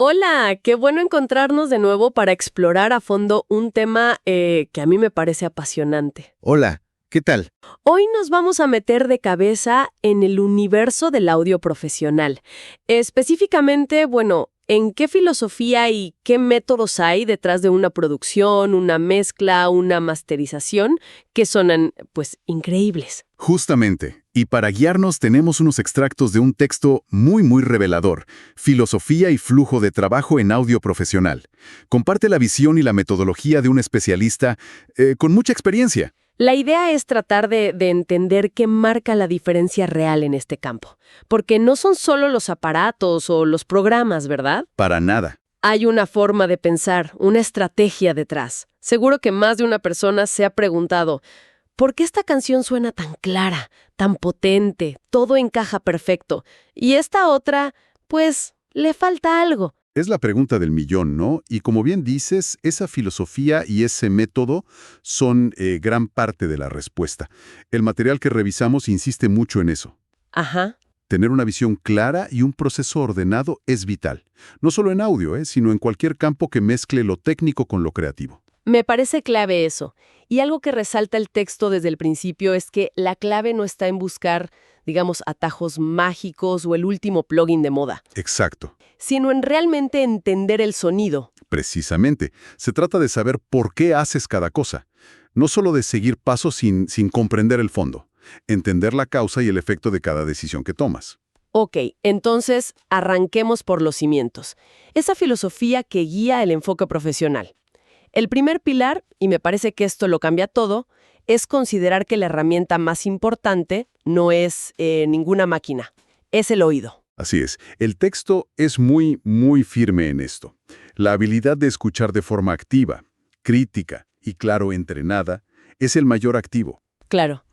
Hola, qué bueno encontrarnos de nuevo para explorar a fondo un tema que a mí me parece apasionante. Hola, ¿qué tal? Hoy nos vamos a meter de cabeza en el universo del audio profesional. Específicamente, bueno, ¿en qué filosofía y qué métodos hay detrás de una producción, una mezcla, una masterización que sonan, pues, increíbles? Justamente, y para guiarnos tenemos unos extractos de un texto muy revelador, Filosofía y flujo de trabajo en audio profesional. Comparte la visión y la metodología de un especialista con mucha experiencia. La idea es tratar de entender qué marca la diferencia real en este campo, porque no son solo los aparatos o los programas, ¿verdad? Para nada. Hay una forma de pensar, una estrategia detrás. Seguro que más de una persona se ha preguntado, ¿por qué esta canción suena tan clara, tan potente, todo encaja perfecto? Y esta otra, pues, le falta algo. Es la pregunta del millón, ¿no? Y como bien dices, esa filosofía y ese método son gran parte de la respuesta. El material que revisamos insiste mucho en eso. Ajá. Tener una visión clara y un proceso ordenado es vital. No solo en audio, sino en cualquier campo que mezcle lo técnico con lo creativo. Me parece clave eso. Y algo que resalta el texto desde el principio es que la clave no está en buscar, digamos, atajos mágicos o el último plugin de moda, Exacto. sino en realmente entender el sonido. Precisamente. Se trata de saber por qué haces cada cosa. No solo de seguir pasos sin comprender el fondo. Entender la causa y el efecto de cada decisión que tomas. Ok, entonces arranquemos por los cimientos. Esa filosofía que guía el enfoque profesional. El primer pilar, y me parece que esto lo cambia todo, es considerar que la herramienta más importante no es ninguna máquina, es el oído. Así es. El texto es muy firme en esto. La habilidad de escuchar de forma activa, crítica y, claro, entrenada, es el mayor activo. Claro.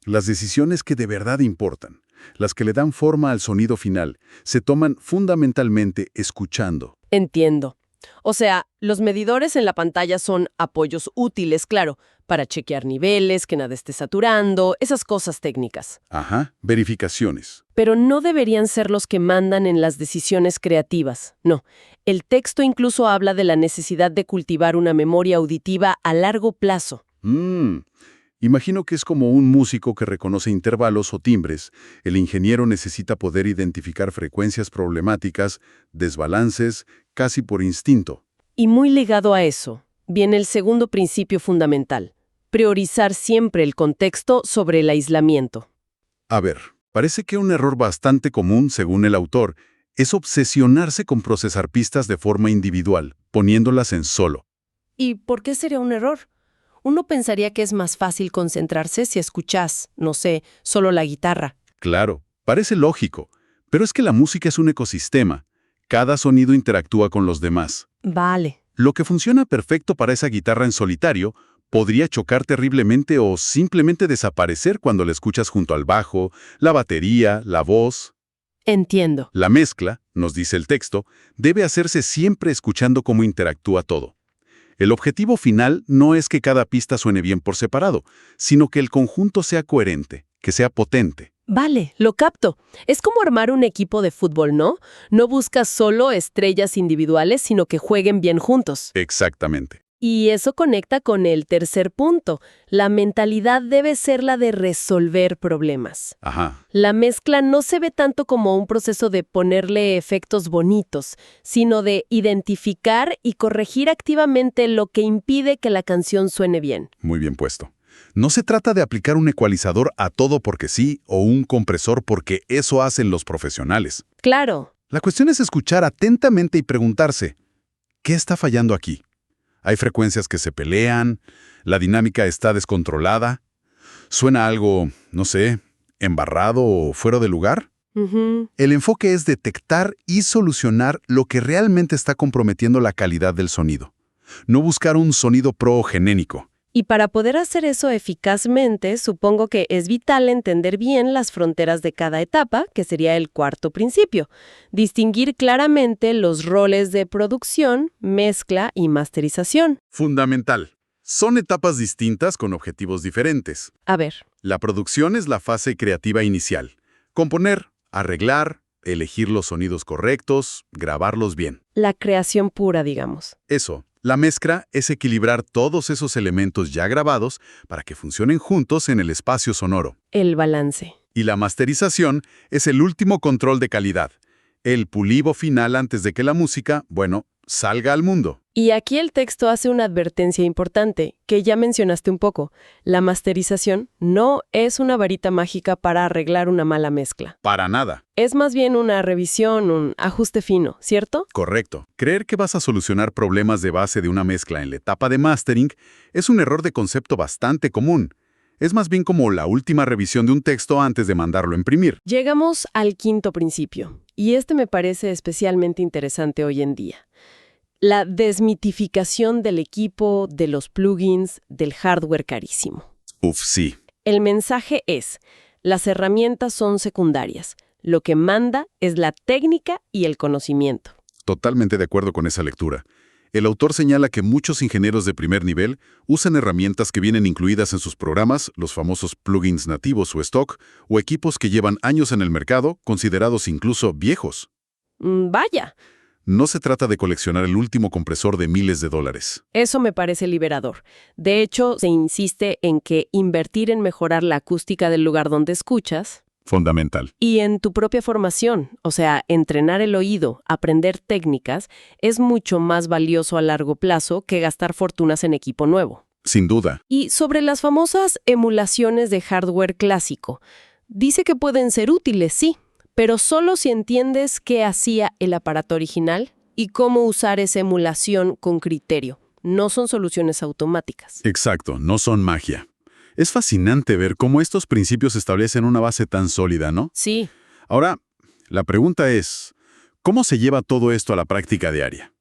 Las decisiones que de verdad importan, las que le dan forma al sonido final, se toman fundamentalmente escuchando. Entiendo. O sea, los medidores en la pantalla son apoyos útiles, claro, para chequear niveles, que nada esté saturando, esas cosas técnicas. Ajá, verificaciones. Pero no deberían ser los que mandan en las decisiones creativas. No, el texto incluso habla de la necesidad de cultivar una memoria auditiva a largo plazo. Imagino que es como un músico que reconoce intervalos o timbres. El ingeniero necesita poder identificar frecuencias problemáticas, desbalances, casi por instinto. Y muy ligado a eso, viene el segundo principio fundamental: priorizar siempre el contexto sobre el aislamiento. A ver, parece que un error bastante común, según el autor, es obsesionarse con procesar pistas de forma individual, poniéndolas en solo. ¿Y por qué sería un error? Uno pensaría que es más fácil concentrarse si escuchas, no sé, solo la guitarra. Claro, parece lógico, pero es que la música es un ecosistema. Cada sonido interactúa con los demás. Vale. Lo que funciona perfecto para esa guitarra en solitario podría chocar terriblemente o simplemente desaparecer cuando la escuchas junto al bajo, la batería, la voz. Entiendo. La mezcla, nos dice el texto, debe hacerse siempre escuchando cómo interactúa todo. El objetivo final no es que cada pista suene bien por separado, sino que el conjunto sea coherente, que sea potente. Vale, lo capto. Es como armar un equipo de fútbol, ¿no? No buscas solo estrellas individuales, sino que jueguen bien juntos. Exactamente. Y eso conecta con el tercer punto. La mentalidad debe ser la de resolver problemas. Ajá. La mezcla no se ve tanto como un proceso de ponerle efectos bonitos, sino de identificar y corregir activamente lo que impide que la canción suene bien. Muy bien puesto. No se trata de aplicar un ecualizador a todo porque sí o un compresor porque eso hacen los profesionales. Claro. La cuestión es escuchar atentamente y preguntarse, ¿qué está fallando aquí? ¿Hay frecuencias que se pelean? ¿La dinámica está descontrolada? ¿Suena algo, no sé, embarrado o fuera de lugar? Ujú. El enfoque es detectar y solucionar lo que realmente está comprometiendo la calidad del sonido. No buscar un sonido progenénico. Y para poder hacer eso eficazmente, supongo que es vital entender bien las fronteras de cada etapa, que sería el cuarto principio. Distinguir claramente los roles de producción, mezcla y masterización. Fundamental. Son etapas distintas con objetivos diferentes. A ver. La producción es la fase creativa inicial. Componer, arreglar, elegir los sonidos correctos, grabarlos bien. La creación pura, digamos. Eso, la mezcla es equilibrar todos esos elementos ya grabados para que funcionen juntos en el espacio sonoro. El balance. Y la masterización es el último control de calidad, el pulido final antes de que la música, salga al mundo. Y aquí el texto hace una advertencia importante, que ya mencionaste un poco. La masterización no es una varita mágica para arreglar una mala mezcla. Para nada. Es más bien una revisión, un ajuste fino, ¿cierto? Correcto. Creer que vas a solucionar problemas de base de una mezcla en la etapa de mastering es un error de concepto bastante común. Es más bien como la última revisión de un texto antes de mandarlo a imprimir. Llegamos al quinto principio, y este me parece especialmente interesante hoy en día. La desmitificación del equipo, de los plugins, del hardware carísimo. Sí. El mensaje es, las herramientas son secundarias. Lo que manda es la técnica y el conocimiento. Totalmente de acuerdo con esa lectura. El autor señala que muchos ingenieros de primer nivel usan herramientas que vienen incluidas en sus programas, los famosos plugins nativos o stock, o equipos que llevan años en el mercado, considerados incluso viejos. Vaya. No se trata de coleccionar el último compresor de miles de dólares. Eso me parece liberador. De hecho, se insiste en que invertir en mejorar la acústica del lugar donde escuchas Fundamental. y en tu propia formación, o sea, entrenar el oído, aprender técnicas, es mucho más valioso a largo plazo que gastar fortunas en equipo nuevo. Sin duda. Y sobre las famosas emulaciones de hardware clásico, dice que pueden ser útiles, sí, pero solo si entiendes qué hacía el aparato original y cómo usar esa emulación con criterio. No son soluciones automáticas. Exacto, no son magia. Es fascinante ver cómo estos principios establecen una base tan sólida, ¿no? Sí. Ahora, la pregunta es, ¿cómo se lleva todo esto a la práctica diaria?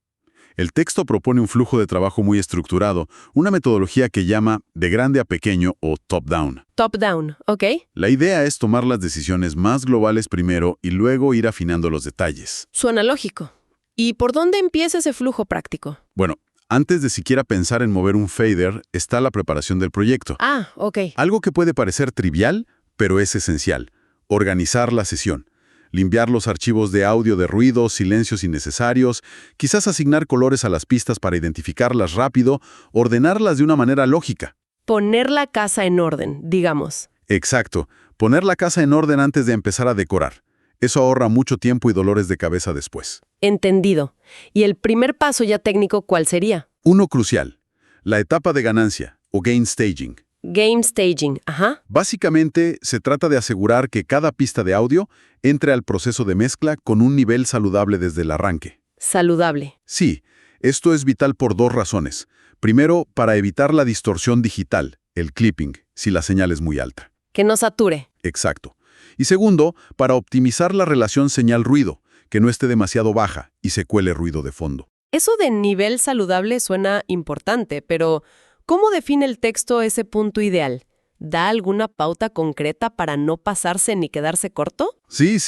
El texto propone un flujo de trabajo muy estructurado, una metodología que llama de grande a pequeño o top-down. Top-down, ¿ok? La idea es tomar las decisiones más globales primero y luego ir afinando los detalles. Suena lógico. ¿Y por dónde empieza ese flujo práctico? Bueno, antes de siquiera pensar en mover un fader, está la preparación del proyecto. Ah, ok. Algo que puede parecer trivial, pero es esencial. Organizar la sesión. Limpiar los archivos de audio de ruidos, silencios innecesarios, quizás asignar colores a las pistas para identificarlas rápido, ordenarlas de una manera lógica. Poner la casa en orden, digamos. Exacto. Poner la casa en orden antes de empezar a decorar. Eso ahorra mucho tiempo y dolores de cabeza después. Entendido. ¿Y el primer paso ya técnico cuál sería? Uno crucial. La etapa de ganancia, o gain staging. Game staging, ajá. Básicamente, se trata de asegurar que cada pista de audio entre al proceso de mezcla con un nivel saludable desde el arranque. Saludable. Sí, esto es vital por dos razones. Primero, para evitar la distorsión digital, el clipping, si la señal es muy alta. Que no sature. Exacto. Y segundo, para optimizar la relación señal-ruido, que no esté demasiado baja y se cuele ruido de fondo. Eso de nivel saludable suena importante, pero ¿cómo define el texto ese punto ideal? ¿Da alguna pauta concreta para no pasarse ni quedarse corto? Sí.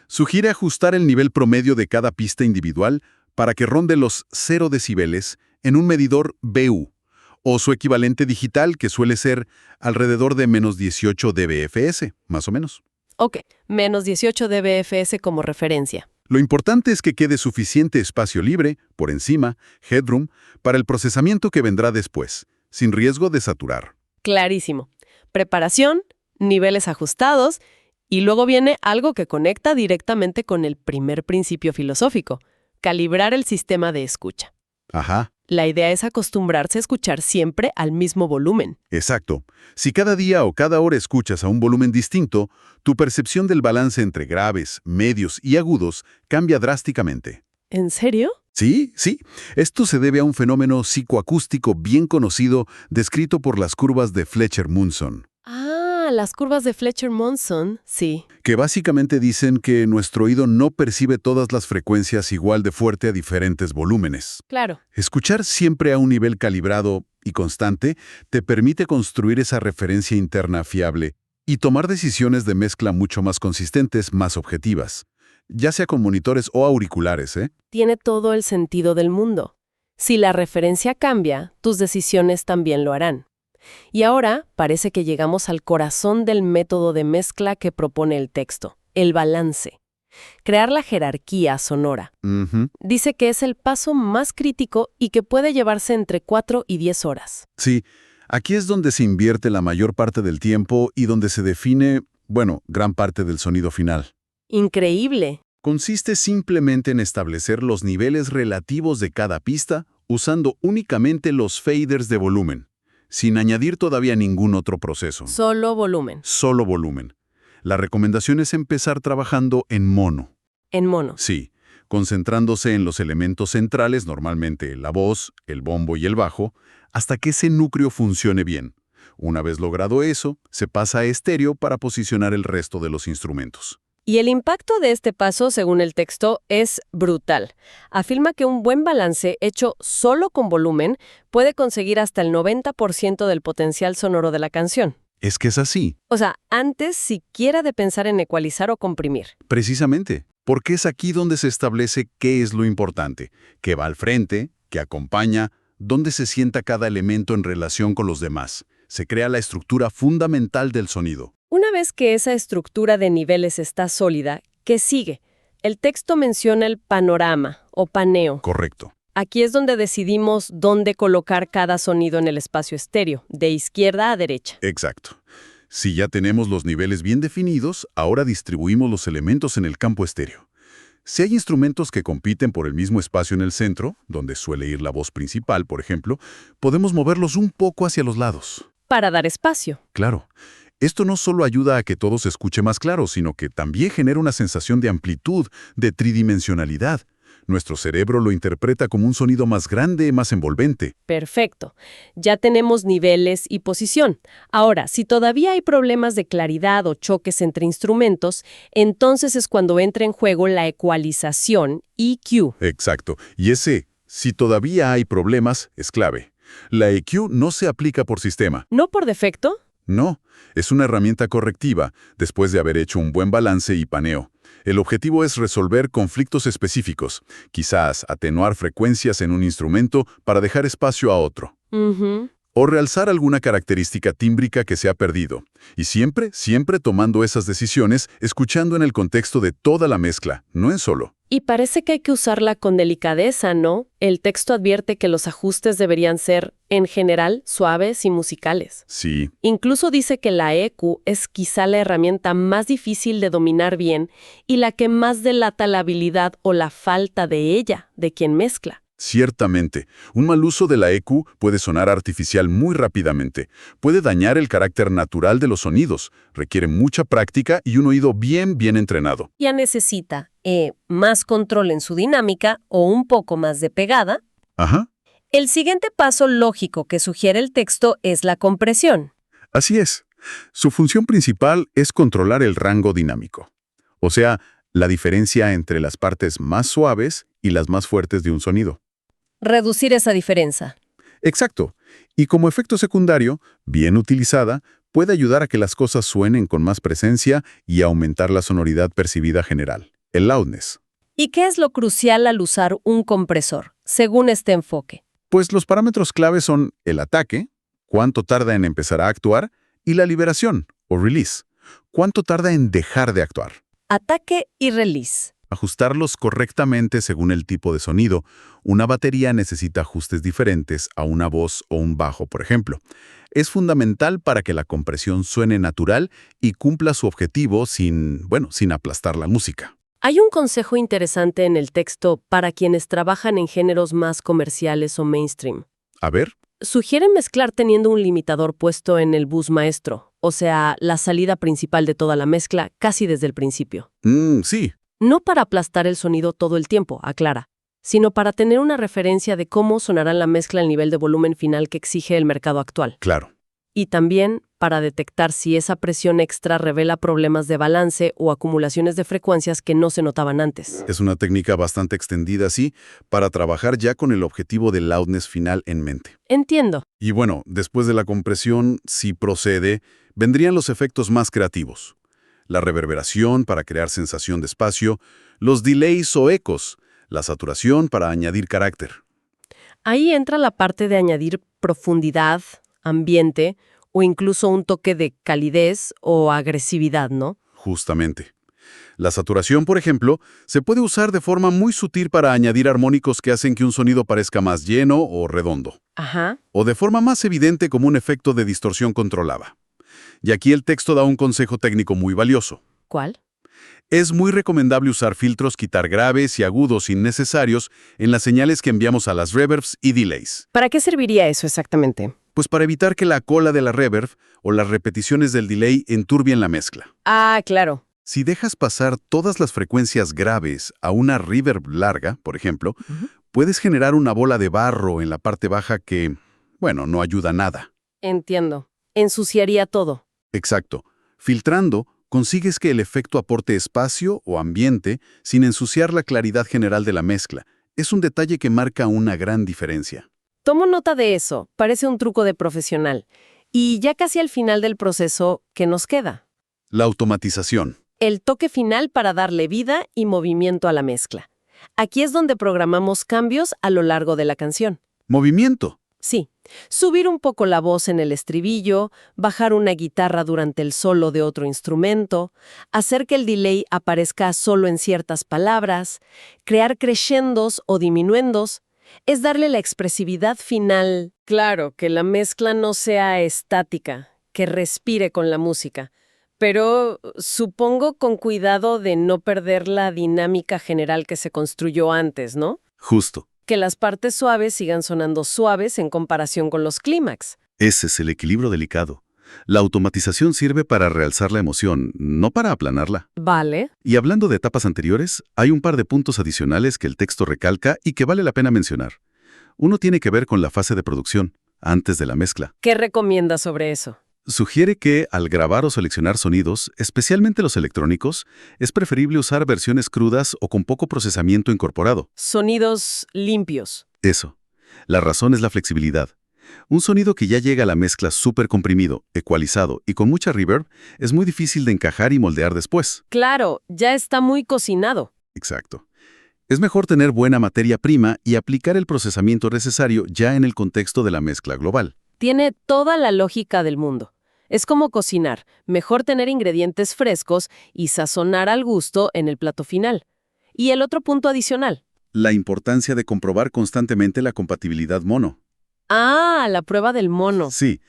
Sugiere ajustar el nivel promedio de cada pista individual para que ronde los 0 decibeles en un medidor BU, o su equivalente digital, que suele ser alrededor de menos 18 dBFS, más o menos. Ok, menos 18 dBFS como referencia. Lo importante es que quede suficiente espacio libre, por encima, headroom, para el procesamiento que vendrá después, sin riesgo de saturar. Clarísimo. Preparación, niveles ajustados, y luego viene algo que conecta directamente con el primer principio filosófico, calibrar el sistema de escucha. Ajá. La idea es acostumbrarse a escuchar siempre al mismo volumen. Exacto. Si cada día o cada hora escuchas a un volumen distinto, tu percepción del balance entre graves, medios y agudos cambia drásticamente. ¿En serio? Sí. Esto se debe a un fenómeno psicoacústico bien conocido, descrito por las curvas de Fletcher-Munson, Ah, las curvas de Fletcher-Munson, sí. que básicamente dicen que nuestro oído no percibe todas las frecuencias igual de fuerte a diferentes volúmenes. Claro. Escuchar siempre a un nivel calibrado y constante te permite construir esa referencia interna fiable y tomar decisiones de mezcla mucho más consistentes, más objetivas, ya sea con monitores o auriculares, ¿eh? Tiene todo el sentido del mundo. Si la referencia cambia, tus decisiones también lo harán. Y ahora parece que llegamos al corazón del método de mezcla que propone el texto, el balance. crear la jerarquía sonora. Ujú. Dice que es el paso más crítico y que puede llevarse entre 4 y 10 horas. Sí, aquí es donde se invierte la mayor parte del tiempo y donde se define, bueno, gran parte del sonido final. Increíble. Consiste simplemente en establecer los niveles relativos de cada pista usando únicamente los faders de volumen, sin añadir todavía ningún otro proceso. Solo volumen. Solo volumen. La recomendación es empezar trabajando en mono. En mono. Sí, concentrándose en los elementos centrales, normalmente la voz, el bombo y el bajo, hasta que ese núcleo funcione bien. Una vez logrado eso, se pasa a estéreo para posicionar el resto de los instrumentos. Y el impacto de este paso, según el texto, es brutal. Afirma que un buen balance hecho solo con volumen puede conseguir hasta el 90% del potencial sonoro de la canción. Es que es así, O sea, antes siquiera de pensar en ecualizar o comprimir. precisamente, porque es aquí donde se establece qué es lo importante, qué va al frente, qué acompaña, dónde se sienta cada elemento en relación con los demás. Se crea la estructura fundamental del sonido. Una vez que esa estructura de niveles está sólida, ¿qué sigue? El texto menciona el panorama o paneo. Correcto. Aquí es donde decidimos dónde colocar cada sonido en el espacio estéreo, de izquierda a derecha. Exacto. Si ya tenemos los niveles bien definidos, ahora distribuimos los elementos en el campo estéreo. Si hay instrumentos que compiten por el mismo espacio en el centro, donde suele ir la voz principal, por ejemplo, podemos moverlos un poco hacia los lados. Para dar espacio. Claro. Esto no solo ayuda a que todo se escuche más claro, sino que también genera una sensación de amplitud, de tridimensionalidad. Nuestro cerebro lo interpreta como un sonido más grande, más envolvente. Perfecto. Ya tenemos niveles y posición. Ahora, si todavía hay problemas de claridad o choques entre instrumentos, entonces es cuando entra en juego la ecualización, EQ. Exacto. Y ese, si todavía hay problemas, es clave. La EQ no se aplica por sistema. ¿No por defecto? No, es una herramienta correctiva, después de haber hecho un buen balance y paneo. El objetivo es resolver conflictos específicos, quizás atenuar frecuencias en un instrumento para dejar espacio a otro, Ujú. o realzar alguna característica tímbrica que se ha perdido. Y siempre tomando esas decisiones, escuchando en el contexto de toda la mezcla, no en solo. Y parece que hay que usarla con delicadeza, ¿no? El texto advierte que los ajustes deberían ser, en general, suaves y musicales. Sí, Incluso dice que la EQ es quizá la herramienta más difícil de dominar bien y la que más delata la habilidad o la falta de ella, de quien mezcla. ciertamente. Un mal uso de la EQ puede sonar artificial muy rápidamente. Puede dañar el carácter natural de los sonidos. Requiere mucha práctica y un oído bien entrenado. Ya necesita más control en su dinámica o un poco más de pegada. Ajá. El siguiente paso lógico que sugiere el texto es la compresión. Así es. Su función principal es controlar el rango dinámico, o sea, la diferencia entre las partes más suaves y las más fuertes de un sonido. Reducir esa diferencia. Exacto. Y como efecto secundario, bien utilizada, puede ayudar a que las cosas suenen con más presencia y aumentar la sonoridad percibida general, el loudness. ¿Y qué es lo crucial al usar un compresor, según este enfoque? Pues los parámetros clave son el ataque, cuánto tarda en empezar a actuar, y la liberación, o release, cuánto tarda en dejar de actuar. Ataque y release. Ajustarlos correctamente según el tipo de sonido. Una batería necesita ajustes diferentes a una voz o un bajo, por ejemplo. Es fundamental para que la compresión suene natural y cumpla su objetivo sin aplastar la música. Hay un consejo interesante en el texto para quienes trabajan en géneros más comerciales o mainstream. A ver, Sugiere mezclar teniendo un limitador puesto en el bus maestro, o sea, la salida principal de toda la mezcla casi desde el principio. sí, No para aplastar el sonido todo el tiempo, aclara, sino para tener una referencia de cómo sonará la mezcla al nivel de volumen final que exige el mercado actual. claro. Y también para detectar si esa presión extra revela problemas de balance o acumulaciones de frecuencias que no se notaban antes. Es una técnica bastante extendida, sí, para trabajar ya con el objetivo del loudness final en mente. Entiendo. Y bueno, después de la compresión, si procede, vendrían los efectos más creativos. La reverberación para crear sensación de espacio, los delays o ecos, la saturación para añadir carácter. Ahí entra la parte de añadir profundidad, ambiente o incluso un toque de calidez o agresividad, ¿no? Justamente. La saturación, por ejemplo, se puede usar de forma muy sutil para añadir armónicos que hacen que un sonido parezca más lleno o redondo, Ajá. o de forma más evidente como un efecto de distorsión controlada. Y aquí el texto da un consejo técnico muy valioso. ¿Cuál? Es muy recomendable usar filtros quitar graves y agudos innecesarios en las señales que enviamos a las reverbs y delays. ¿Para qué serviría eso exactamente? Pues para evitar que la cola de la reverb o las repeticiones del delay enturbien la mezcla. Ah, claro. Si dejas pasar todas las frecuencias graves a una reverb larga, por ejemplo, Ujú. puedes generar una bola de barro en la parte baja que, bueno, no ayuda a nada. Entiendo. Ensuciaría todo. Exacto. Filtrando, consigues que el efecto aporte espacio o ambiente sin ensuciar la claridad general de la mezcla. Es un detalle que marca una gran diferencia. Tomo nota de eso. Parece un truco de profesional. Y ya casi al final del proceso, ¿qué nos queda? La automatización. El toque final para darle vida y movimiento a la mezcla. Aquí es donde programamos cambios a lo largo de la canción. Movimiento. Sí, subir un poco la voz en el estribillo, bajar una guitarra durante el solo de otro instrumento, hacer que el delay aparezca solo en ciertas palabras, crear crescendos o diminuendos, es darle la expresividad final. Claro, que la mezcla no sea estática, que respire con la música, pero supongo con cuidado de no perder la dinámica general que se construyó antes, ¿no? Justo. Que las partes suaves sigan sonando suaves en comparación con los clímax. Ese es el equilibrio delicado. La automatización sirve para realzar la emoción, no para aplanarla. Vale. Y hablando de etapas anteriores, hay un par de puntos adicionales que el texto recalca y que vale la pena mencionar. Uno tiene que ver con la fase de producción, antes de la mezcla. ¿Qué recomiendas sobre eso? Sugiere que, al grabar o seleccionar sonidos, especialmente los electrónicos, es preferible usar versiones crudas o con poco procesamiento incorporado. Sonidos limpios. Eso. La razón es la flexibilidad. Un sonido que ya llega a la mezcla súper comprimido, ecualizado y con mucha reverb es muy difícil de encajar y moldear después. Claro, ya está muy cocinado. Exacto. Es mejor tener buena materia prima y aplicar el procesamiento necesario ya en el contexto de la mezcla global. Tiene toda la lógica del mundo. Es como cocinar. Mejor tener ingredientes frescos y sazonar al gusto en el plato final. Y el otro punto adicional. La importancia de comprobar constantemente la compatibilidad mono. Ah, la prueba del mono. Sí,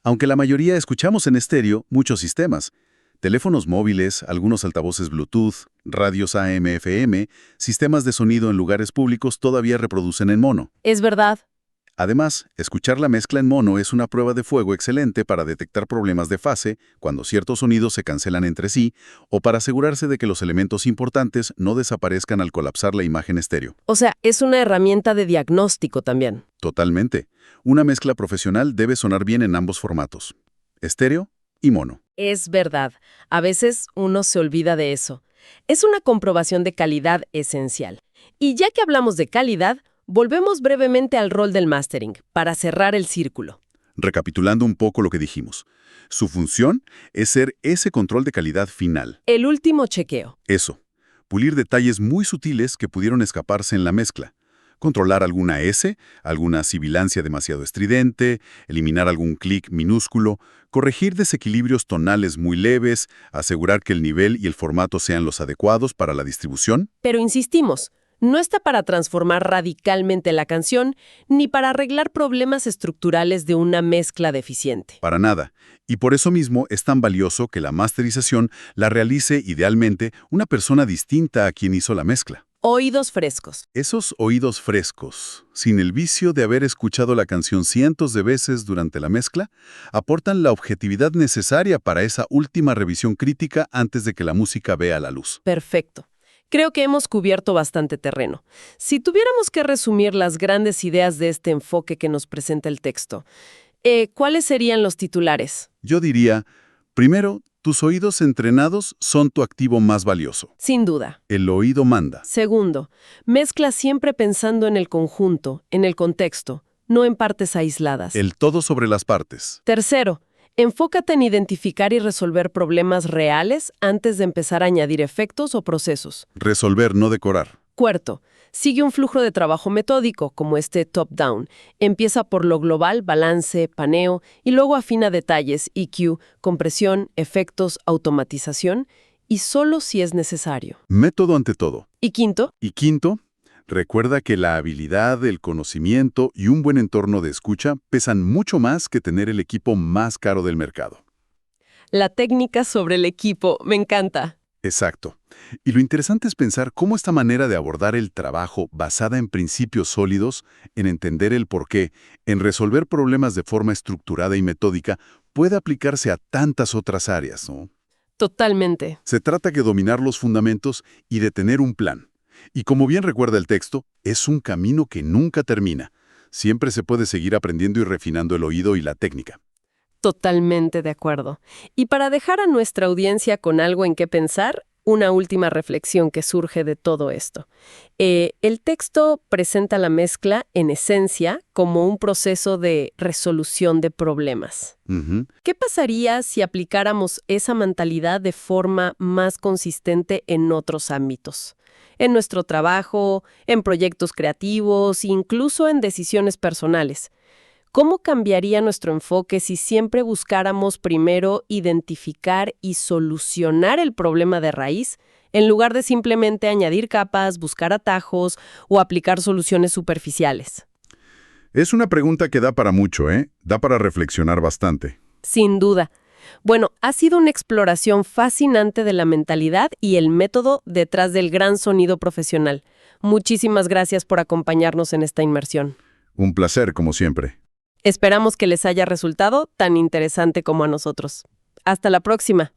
aunque la mayoría escuchamos en estéreo, muchos sistemas. Teléfonos móviles, algunos altavoces Bluetooth, radios AM/FM, sistemas de sonido en lugares públicos todavía reproducen en mono. Es verdad. Además, escuchar la mezcla en mono es una prueba de fuego excelente para detectar problemas de fase cuando ciertos sonidos se cancelan entre sí o para asegurarse de que los elementos importantes no desaparezcan al colapsar la imagen estéreo. O sea, es una herramienta de diagnóstico también. Totalmente. Una mezcla profesional debe sonar bien en ambos formatos, estéreo y mono. Es verdad. A veces uno se olvida de eso. Es una comprobación de calidad esencial. Y ya que hablamos de calidad, volvemos brevemente al rol del mastering, para cerrar el círculo. Recapitulando un poco lo que dijimos, su función es ser ese control de calidad final. El último chequeo. Eso, pulir detalles muy sutiles que pudieron escaparse en la mezcla. Controlar alguna S, alguna sibilancia demasiado estridente, eliminar algún clic minúsculo, corregir desequilibrios tonales muy leves, asegurar que el nivel y el formato sean los adecuados para la distribución. Pero insistimos, no está para transformar radicalmente la canción, ni para arreglar problemas estructurales de una mezcla deficiente. Para nada. Y por eso mismo es tan valioso que la masterización la realice idealmente una persona distinta a quien hizo la mezcla. Oídos frescos. Esos oídos frescos, sin el vicio de haber escuchado la canción cientos de veces durante la mezcla, aportan la objetividad necesaria para esa última revisión crítica antes de que la música vea la luz. Perfecto. Creo que hemos cubierto bastante terreno. Si tuviéramos que resumir las grandes ideas de este enfoque que nos presenta el texto, ¿cuáles serían los titulares? Yo diría, primero, tus oídos entrenados son tu activo más valioso. Sin duda. El oído manda. Segundo, mezcla siempre pensando en el conjunto, en el contexto, no en partes aisladas. El todo sobre las partes. Tercero, enfócate en identificar y resolver problemas reales antes de empezar a añadir efectos o procesos. Resolver, no decorar. Cuarto, sigue un flujo de trabajo metódico, como este top-down. Empieza por lo global, balance, paneo, y luego afina detalles, EQ, compresión, efectos, automatización, y solo si es necesario. Método ante todo. Y quinto, Y quinto, recuerda que la habilidad, el conocimiento y un buen entorno de escucha pesan mucho más que tener el equipo más caro del mercado. la técnica sobre el equipo. Me encanta. Exacto. Y lo interesante es pensar cómo esta manera de abordar el trabajo basada en principios sólidos, en entender el porqué, en resolver problemas de forma estructurada y metódica, puede aplicarse a tantas otras áreas, ¿no? Totalmente. Se trata de dominar los fundamentos y de tener un plan. Y como bien recuerda el texto, es un camino que nunca termina. Siempre se puede seguir aprendiendo y refinando el oído y la técnica. Totalmente de acuerdo. Y para dejar a nuestra audiencia con algo en qué pensar, una última reflexión que surge de todo esto. El texto presenta la mezcla, en esencia, como un proceso de resolución de problemas. Ujú. ¿Qué pasaría si aplicáramos esa mentalidad de forma más consistente en otros ámbitos? En nuestro trabajo, en proyectos creativos, incluso en decisiones personales. ¿Cómo cambiaría nuestro enfoque si siempre buscáramos primero identificar y solucionar el problema de raíz, en lugar de simplemente añadir capas, buscar atajos o aplicar soluciones superficiales? Es una pregunta que da para mucho, ¿eh? Da para reflexionar bastante. Sin duda. Bueno, ha sido una exploración fascinante de la mentalidad y el método detrás del gran sonido profesional. Muchísimas gracias por acompañarnos en esta inmersión. Un placer, como siempre. Esperamos que les haya resultado tan interesante como a nosotros. Hasta la próxima.